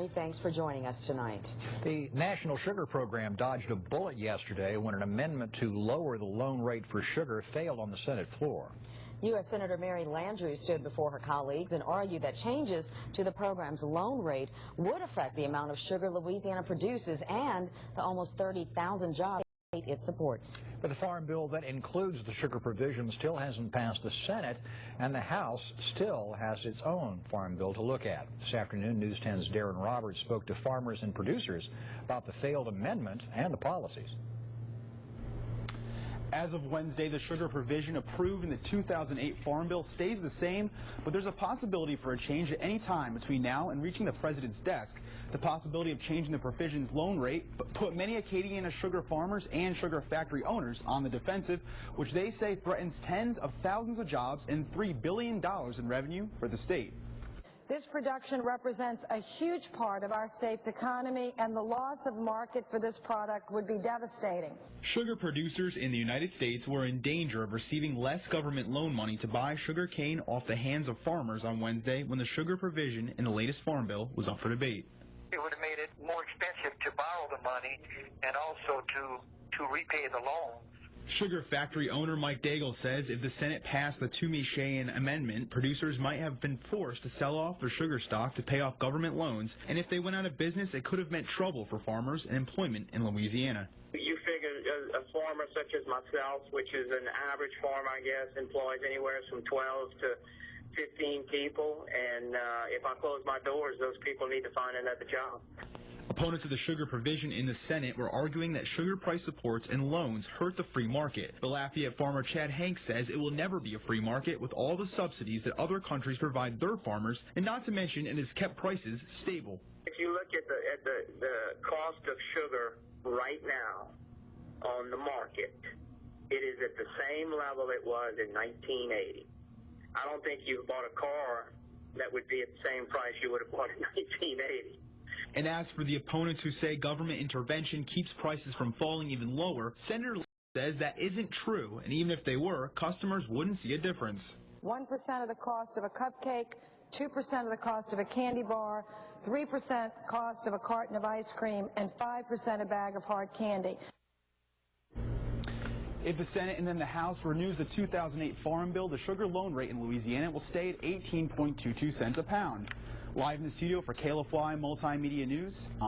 Mary, thanks for joining us tonight. The National Sugar Program dodged a bullet yesterday when an amendment to lower the loan rate for sugar failed on the Senate floor. U.S. Senator Mary Landrieu stood before her colleagues and argued that changes to the program's loan rate would affect the amount of sugar Louisiana produces and the almost 30,000 jobs it supports. But the farm bill that includes the sugar provision still hasn't passed the Senate, and the House still has its own farm bill to look at. This afternoon, News 10's Darren Roberts spoke to farmers and producers about the failed amendment and the policies. As of Wednesday, the sugar provision approved in the 2008 Farm Bill stays the same, but there's a possibility for a change at any time between now and reaching the president's desk. The possibility of changing the provision's loan rate put many Acadiana sugar farmers and sugar factory owners on the defensive, which they say threatens tens of thousands of jobs and $3 billion in revenue for the state. This production represents a huge part of our state's economy, and the loss of market for this product would be devastating. Sugar producers in the United States were in danger of receiving less government loan money to buy sugar cane off the hands of farmers on Wednesday when the sugar provision in the latest farm bill was up for debate. It would have made it more expensive to borrow the money and also to repay the loan. Sugar factory owner Mike Daigle says if the Senate passed the Toomey-Shaheen amendment, producers might have been forced to sell off their sugar stock to pay off government loans, and if they went out of business, it could have meant trouble for farmers and employment in Louisiana. You figure a farmer such as myself, which is an average farm, I guess, employs anywhere from 12 to 15 people, and if I close my doors, those people need to find another job. Opponents of the sugar provision in the Senate were arguing that sugar price supports and loans hurt the free market. But Lafayette farmer Chad Hanks says it will never be a free market with all the subsidies that other countries provide their farmers, and not to mention it has kept prices stable. If you look at the cost of sugar right now on the market, it is at the same level it was in 1980. I don't think you bought a car that would be at the same price you would have bought in 1980. And as for the opponents who say government intervention keeps prices from falling even lower, Senator says that isn't true, and even if they were, customers wouldn't see a difference. 1% of the cost of a cupcake, 2% of the cost of a candy bar, 3% cost of a carton of ice cream, and 5% a bag of hard candy. If the Senate and then the House renews the 2008 Farm Bill, the sugar loan rate in Louisiana will stay at 18.22 cents a pound. Live in the studio for KLFY Multimedia News.